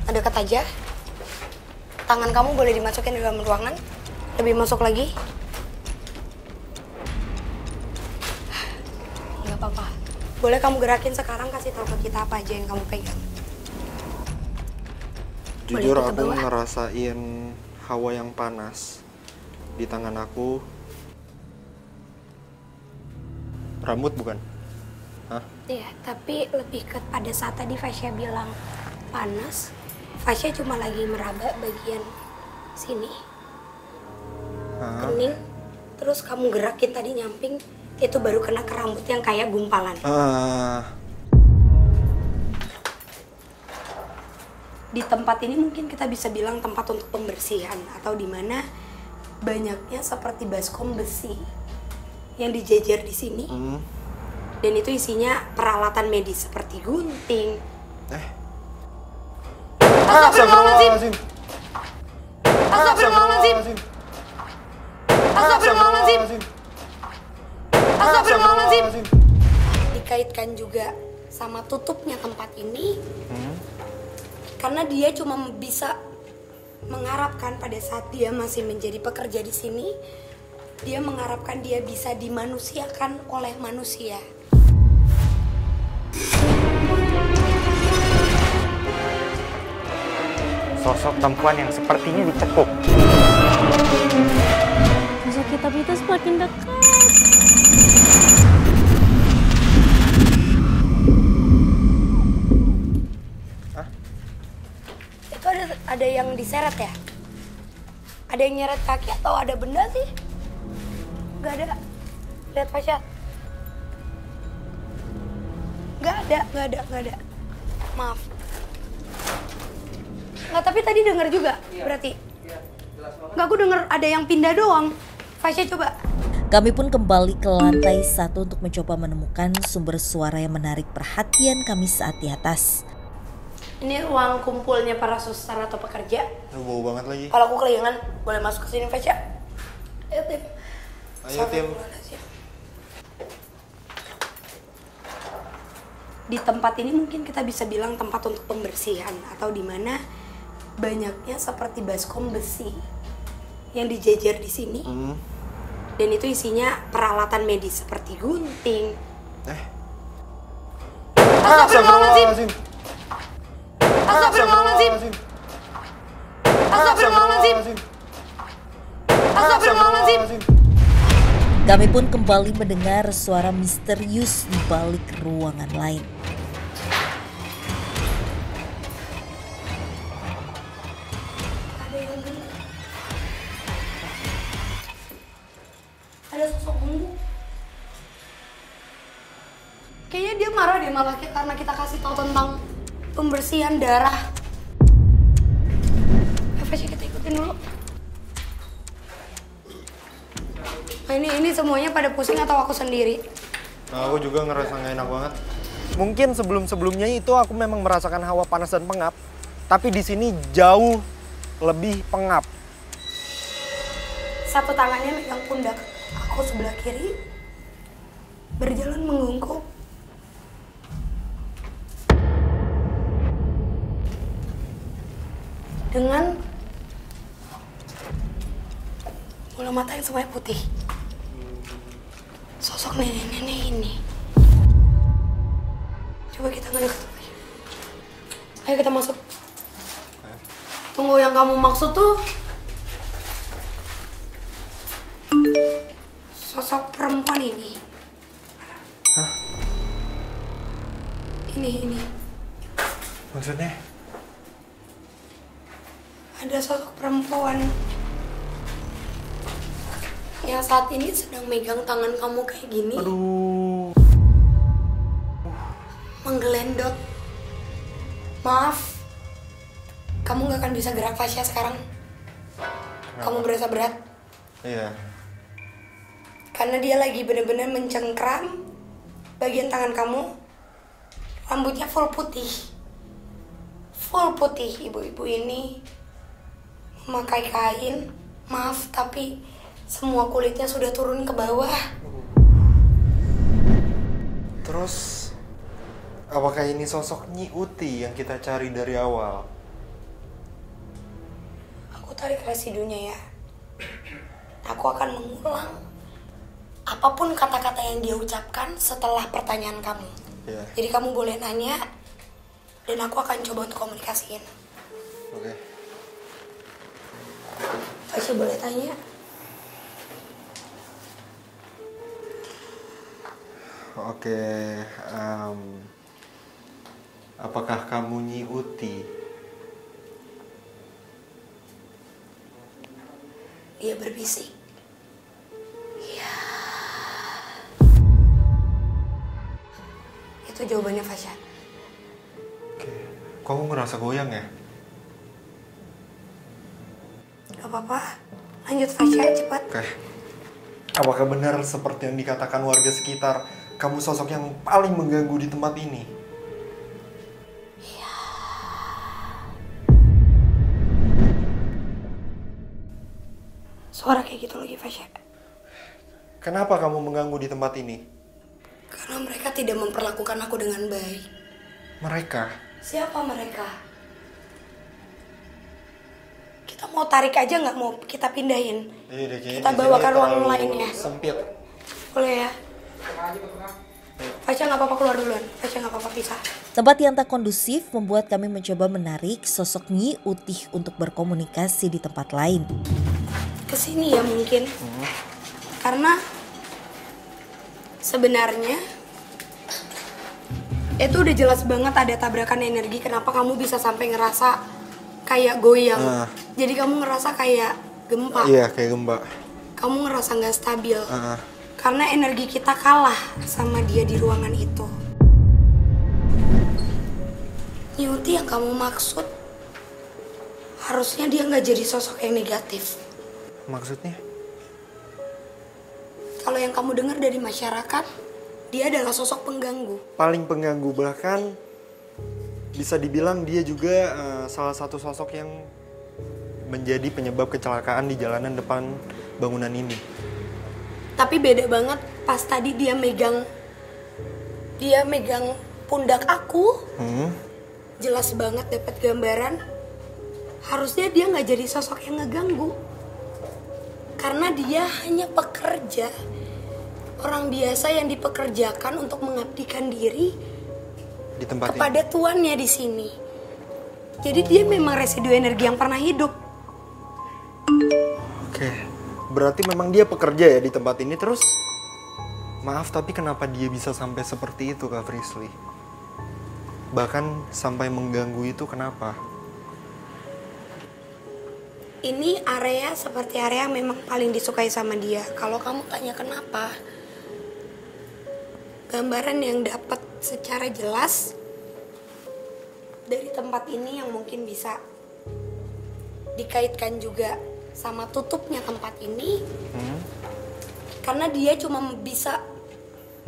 Dekat aja. Tangan kamu boleh dimasukin di dalam ruangan. Lebih masuk lagi. Nggak apa-apa. Boleh kamu gerakin sekarang, kasih tahu ke kita apa aja yang kamu pegang. Jujur aku ngerasain hawa yang panas di tangan aku. Rambut bukan? Hah? Iya, tapi lebih ke pada saat tadi Fasya bilang panas, Fasya cuma lagi meraba bagian sini. Kening, terus kamu gerakin tadi nyamping, itu baru kena ke rambut yang kayak gumpalan. Di tempat ini mungkin kita bisa bilang tempat untuk pembersihan, atau di mana banyaknya seperti baskom besi yang dijejer di sini. Dan itu isinya peralatan medis seperti gunting. Astagfirullahaladzim. Astagfirullahaladzim. Astagfirullahaladzim. Astagfirullahaladzim. Dikaitkan juga sama tutupnya tempat ini. Karena dia cuma bisa mengharapkan pada saat dia masih menjadi pekerja di sini, dia mengharapkan dia bisa dimanusiakan oleh manusia. Sosok perempuan yang sepertinya dicekuk. Sosok kitab itu semakin dekat. Itu ada yang diseret ya? Ada yang nyeret kaki atau ada benda sih? Gak ada. Lihat Fasya. Gak ada. Maaf. Nggak, tapi tadi dengar juga, berarti? Nggak, aku dengar ada yang pindah doang. Fasya coba. Kami pun kembali ke lantai 1 untuk mencoba menemukan sumber suara yang menarik perhatian kami saat di atas. Ini ruang kumpulnya para suster atau pekerja. Bau banget lagi. Kalau aku kelayangan, boleh masuk ke sini, Fasya? Ayo, Tim. Ayo, Tim. Di tempat ini mungkin kita bisa bilang tempat untuk pembersihan, atau di mana banyaknya seperti baskom besi yang dijejer di sini. Dan itu isinya peralatan medis seperti gunting. Astagfirullahaladzim. Astagfirullahaladzim. Astagfirullahaladzim. Astagfirullahaladzim. Kami pun kembali mendengar suara misterius di balik ruangan lain. Ada sosok bumbu. Kayaknya dia marah deh malah karena kita kasih tahu tentang pembersihan darah. Fasya, kita ikutin dulu. Nah, ini semuanya pada pusing atau aku sendiri? Nah, aku juga ngerasa gak enak banget. Mungkin sebelum-sebelumnya itu aku memang merasakan hawa panas dan pengap, tapi di sini jauh lebih pengap. Satu tangannya megang pundak aku sebelah kiri, berjalan menggungkuk. Dengan bola mata yang semuanya putih. Sosok nenek-nenek ini. Coba kita ngedekat. Ayo kita masuk. Tunggu, yang kamu maksud tuh sosok perempuan ini. Hah? Ini. Maksudnya? Ada sosok perempuan yang saat ini sedang megang tangan kamu kayak gini. Aduh. Menggelendot. Maaf, kamu gak akan bisa gerak Fasya sekarang. Kamu berasa berat. Iya. Karena dia lagi bener-bener mencengkram bagian tangan kamu. Rambutnya full putih. Full putih. Ibu-ibu ini memakai kain. Maaf, tapi semua kulitnya sudah turun ke bawah. Terus, apakah ini sosok Nyi Uti yang kita cari dari awal? tarik residunya ya. Aku akan mengulang apapun kata-kata yang dia ucapkan setelah pertanyaan kamu. Iya. Jadi kamu boleh nanya dan aku akan coba untuk komunikasiin. Oke. Fasya boleh tanya? Oke, apakah kamu Nyi Uti? Dia berbisik. Iya. Itu jawabannya Fasya. Oke. Kok kamu ngerasa goyang ya? Gak apa-apa. Lanjut Fasya, cepat. Oke. Apakah benar seperti yang dikatakan warga sekitar, kamu sosok yang paling mengganggu di tempat ini? Iya. Suara kayak gitu lagi Fasya. Kenapa kamu mengganggu di tempat ini? Karena mereka tidak memperlakukan aku dengan baik. Mereka? Siapa mereka? Kita mau tarik aja nggak mau kita pindahin? Iya deh, kayaknya Kita di bawa sini ke ruang terlalu lain ya. Sempit. Boleh ya? Fasya nggak apa-apa keluar duluan. Fasya nggak apa-apa pisah. Tempat yang tak kondusif membuat kami mencoba menarik sosok Nyi Utih untuk berkomunikasi di tempat lain. Kesini ya mungkin. Karena sebenarnya itu udah jelas banget ada tabrakan energi. Kenapa kamu bisa sampai ngerasa kayak goyang? Jadi kamu ngerasa kayak gempa. Iya, kayak gempa. Kamu ngerasa nggak stabil. Karena energi kita kalah sama dia di ruangan itu. Nyuti yang kamu maksud harusnya dia nggak jadi sosok yang negatif. Maksudnya? Kalau yang kamu dengar dari masyarakat, dia adalah sosok pengganggu. Paling pengganggu, bahkan bisa dibilang dia juga salah satu sosok yang menjadi penyebab kecelakaan di jalanan depan bangunan ini. Tapi beda banget pas tadi dia megang pundak aku. Jelas banget dapat gambaran. Harusnya dia nggak jadi sosok yang ngeganggu. Karena dia hanya pekerja. Orang biasa yang dipekerjakan untuk mengabdikan diri Di tempat kepada tuannya di sini. Jadi dia memang residu energi yang pernah hidup. Oke, berarti memang dia pekerja ya di tempat ini. Terus, maaf tapi kenapa dia bisa sampai seperti itu Kak Frisly? Bahkan sampai mengganggu itu kenapa? Ini area seperti area yang memang paling disukai sama dia. Kalau kamu tanya kenapa, gambaran yang dapat secara jelas dari tempat ini yang mungkin bisa dikaitkan juga sama tutupnya tempat ini. Karena dia cuma bisa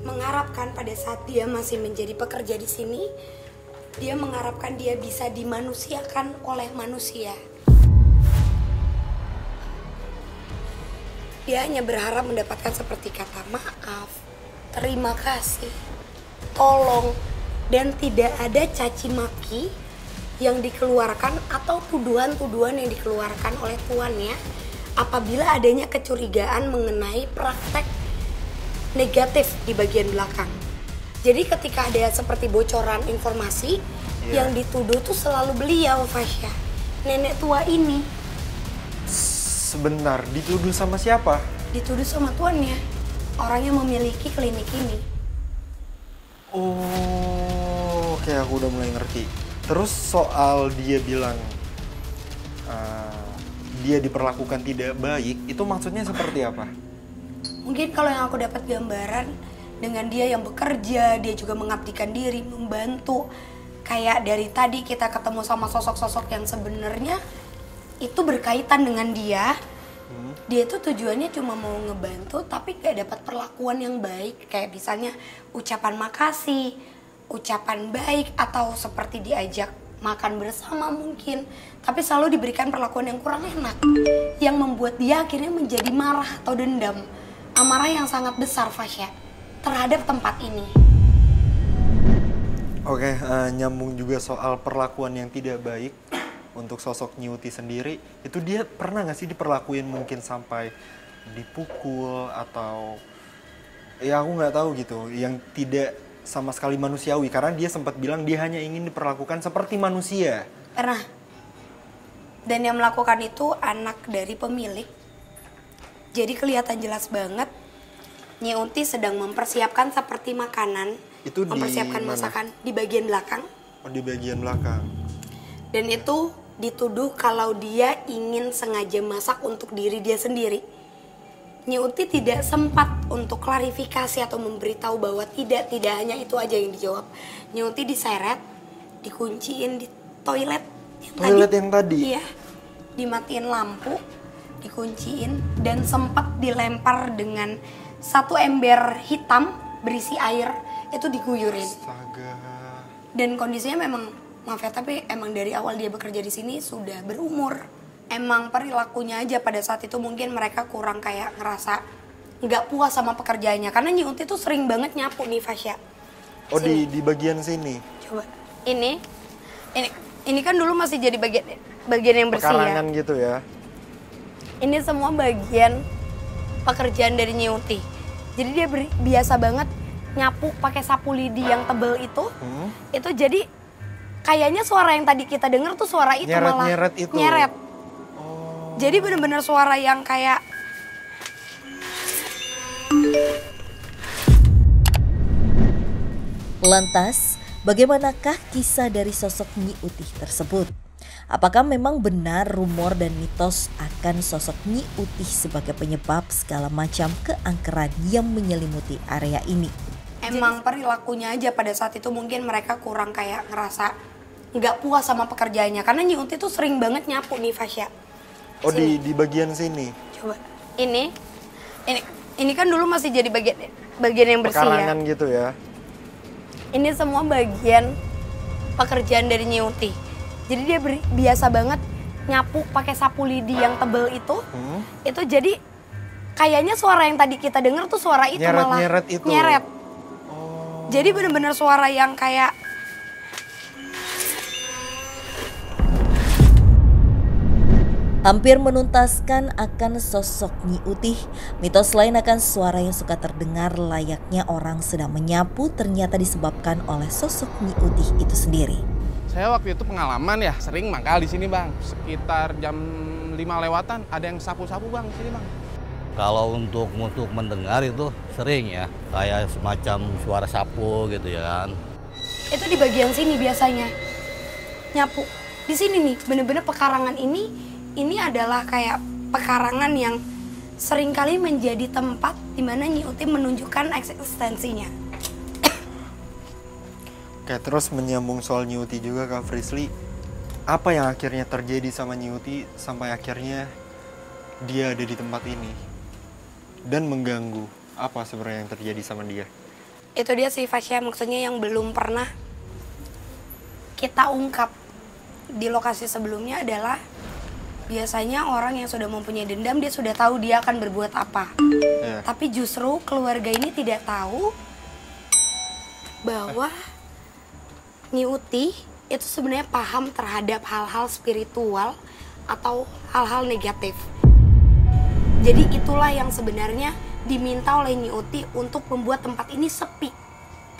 mengharapkan pada saat dia masih menjadi pekerja di sini, dia mengharapkan dia bisa dimanusiakan oleh manusia. Dia hanya berharap mendapatkan seperti kata maaf, terima kasih, tolong, dan tidak ada caci maki yang dikeluarkan atau tuduhan-tuduhan yang dikeluarkan oleh tuannya apabila adanya kecurigaan mengenai praktek negatif di bagian belakang. Jadi ketika ada seperti bocoran informasi yang dituduh tuh selalu beliau, Fasya, nenek tua ini. Sebentar, dituduh sama siapa? Dituduh sama tuannya, orang yang memiliki klinik ini. Oh, oke, aku udah mulai ngerti. Terus soal dia bilang dia diperlakukan tidak baik, itu maksudnya seperti apa? Mungkin kalau yang aku dapat gambaran dengan dia yang bekerja, dia juga mengabdikan diri, membantu. Kayak dari tadi kita ketemu sama sosok-sosok yang sebenarnya itu berkaitan dengan dia. Dia itu tujuannya cuma mau ngebantu tapi gak dapat perlakuan yang baik. Kayak misalnya ucapan makasih, ucapan baik, atau seperti diajak makan bersama mungkin. Tapi selalu diberikan perlakuan yang kurang enak, yang membuat dia akhirnya menjadi marah atau dendam. Amarah yang sangat besar, Fasya, terhadap tempat ini. Oke, nyambung juga soal perlakuan yang tidak baik. untuk sosok Nyuti sendiri, itu dia pernah nggak sih diperlakuin mungkin sampai dipukul atau ya aku nggak tahu gitu, yang tidak sama sekali manusiawi, karena dia sempat bilang dia hanya ingin diperlakukan seperti manusia. Pernah. Dan yang melakukan itu anak dari pemilik. Jadi kelihatan jelas banget Nyuti sedang mempersiapkan seperti makanan. Itu mempersiapkan di mana? masakan di bagian belakang. Oh, di bagian belakang. Dan itu dituduh kalau dia ingin sengaja masak untuk diri dia sendiri. Nyuti tidak sempat untuk klarifikasi atau memberitahu bahwa tidak hanya itu aja yang dijawab. Nyuti diseret, dikunciin di toilet Yang tadi? Iya, dimatiin lampu, dikunciin, dan sempat dilempar dengan satu ember hitam berisi air, itu diguyurin. Astaga. Dan kondisinya memang, maaf ya, tapi emang dari awal dia bekerja di sini sudah berumur. Emang perilakunya aja pada saat itu mungkin mereka kurang kayak ngerasa nggak puas sama pekerjaannya. Karena Nyuti tuh sering banget nyapu nih, Fasya. Oh, di bagian sini? Coba, ini kan dulu masih jadi bagian yang bersih ya. Pekarangan gitu ya? Ini semua bagian pekerjaan dari Nyuti. Jadi dia biasa banget nyapu pakai sapu lidi yang tebel itu. Itu jadi kayaknya suara yang tadi kita dengar tuh suara itu malah Nyeret itu? nyeret. Oh. Jadi bener-bener suara yang kayak Lantas, bagaimanakah kisah dari sosok Nyi Utih tersebut? Apakah memang benar rumor dan mitos akan sosok Nyi Utih sebagai penyebab segala macam keangkeran yang menyelimuti area ini? emang perilakunya aja pada saat itu mungkin mereka kurang kayak ngerasa nggak puas sama pekerjaannya. Karena Nyuti tuh sering banget nyapu nih, Fasya. Oh, di bagian sini? Coba, ini kan dulu masih jadi bagian yang bersih ya. Pekarangan gitu ya? Ini semua bagian pekerjaan dari Nyuti. Jadi dia biasa banget nyapu pakai sapu lidi yang tebel itu. Itu jadi kayaknya suara yang tadi kita dengar tuh suara itu malah nyeret. Oh. Jadi bener-bener suara yang kayak Hampir menuntaskan akan sosok Nyi Utih, mitos lain akan suara yang suka terdengar layaknya orang sedang menyapu ternyata disebabkan oleh sosok Nyi Utih itu sendiri. Saya waktu itu pengalaman ya, sering mangkal di sini bang. Sekitar jam 5 lewatan ada yang sapu-sapu bang di sini bang. Kalau untuk mendengar itu sering ya, kayak semacam suara sapu gitu ya kan. itu di bagian sini biasanya nyapu. Di sini nih, bener-bener pekarangan ini adalah kayak pekarangan yang seringkali menjadi tempat di mana Nyi Utih menunjukkan eksistensinya. Oke, terus menyambung soal Nyi Utih juga Kak Frisly, apa yang akhirnya terjadi sama Nyi Utih sampai akhirnya dia ada di tempat ini dan mengganggu? Apa sebenarnya yang terjadi sama dia? Itu dia sih Fasya, maksudnya yang belum pernah kita ungkap di lokasi sebelumnya adalah biasanya orang yang sudah mempunyai dendam dia sudah tahu dia akan berbuat apa. Tapi justru keluarga ini tidak tahu bahwa Nyi Utih itu sebenarnya paham terhadap hal-hal spiritual atau hal-hal negatif. Jadi itulah yang sebenarnya diminta oleh Nyi Utih untuk membuat tempat ini sepi.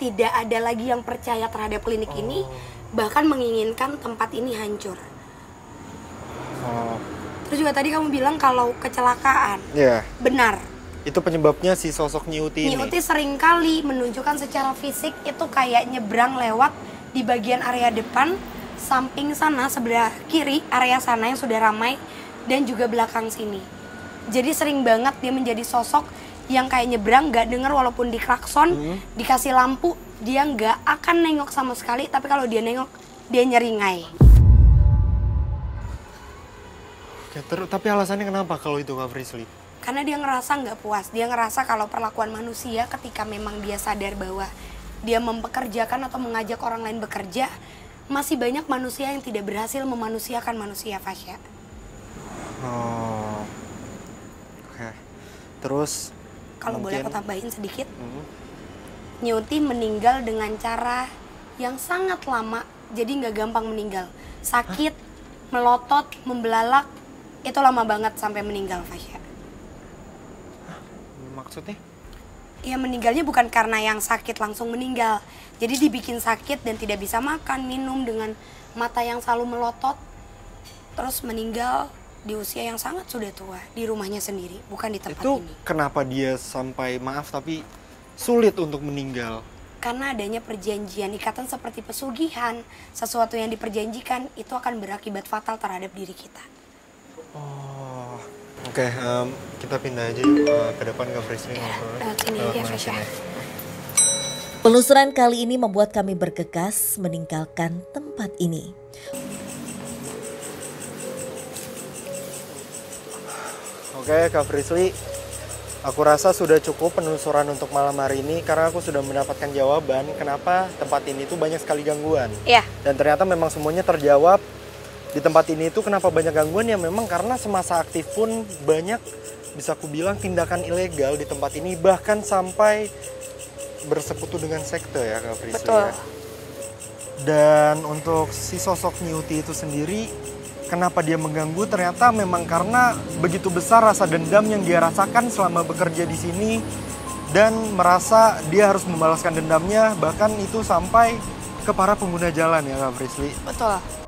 Tidak ada lagi yang percaya terhadap klinik ini, bahkan menginginkan tempat ini hancur. Terus juga tadi kamu bilang kalau kecelakaan. Iya. Benar. Itu penyebabnya si sosok Nyi Utih ini. Nyi Utih seringkali menunjukkan secara fisik itu kayak nyebrang lewat di bagian area depan, samping sana, sebelah kiri, area sana yang sudah ramai, dan juga belakang sini. Jadi sering banget dia menjadi sosok yang kayak nyebrang, gak denger walaupun diklakson, dikasih lampu, dia gak akan nengok sama sekali, tapi kalau dia nengok, dia nyeringai. Tapi alasannya kenapa kalau itu Kak Frisly? Karena dia ngerasa nggak puas. Dia ngerasa kalau perlakuan manusia ketika memang dia sadar bahwa dia mempekerjakan atau mengajak orang lain bekerja, masih banyak manusia yang tidak berhasil memanusiakan manusia, Fasya. Oh, oke. Terus kalau boleh mungkin aku tambahin sedikit, Nyi Utih meninggal dengan cara yang sangat lama, jadi nggak gampang meninggal. Sakit, melotot, membelalak, itu lama banget sampai meninggal Fasya. Maksudnya? Ya meninggalnya bukan karena yang sakit langsung meninggal. Jadi dibikin sakit dan tidak bisa makan, minum dengan mata yang selalu melotot. Terus meninggal di usia yang sangat sudah tua, di rumahnya sendiri, bukan di tempat Itu ini. kenapa dia sampai maaf tapi sulit untuk meninggal? Karena adanya perjanjian, ikatan seperti pesugihan, sesuatu yang diperjanjikan itu akan berakibat fatal terhadap diri kita. Oh, oke, kita pindah aja yuk ke depan ke Frisni ngobrol. Sini ya Fasya. Penelusuran kali ini membuat kami bergegas meninggalkan tempat ini. Oke, Kak Frisli, aku rasa sudah cukup penelusuran untuk malam hari ini karena aku sudah mendapatkan jawaban kenapa tempat ini tuh banyak sekali gangguan. Iya. Dan ternyata memang semuanya terjawab. Di tempat ini tuh kenapa banyak gangguan ya memang karena semasa aktif pun banyak bisa aku bilang tindakan ilegal di tempat ini bahkan sampai bersekutu dengan sekte ya Kak Frisli. Betul. Ya. Dan untuk si sosok Nyuti itu sendiri kenapa dia mengganggu ternyata memang karena begitu besar rasa dendam yang dia rasakan selama bekerja di sini dan merasa dia harus membalaskan dendamnya bahkan itu sampai ke para pengguna jalan ya Kak Frisli. Betul.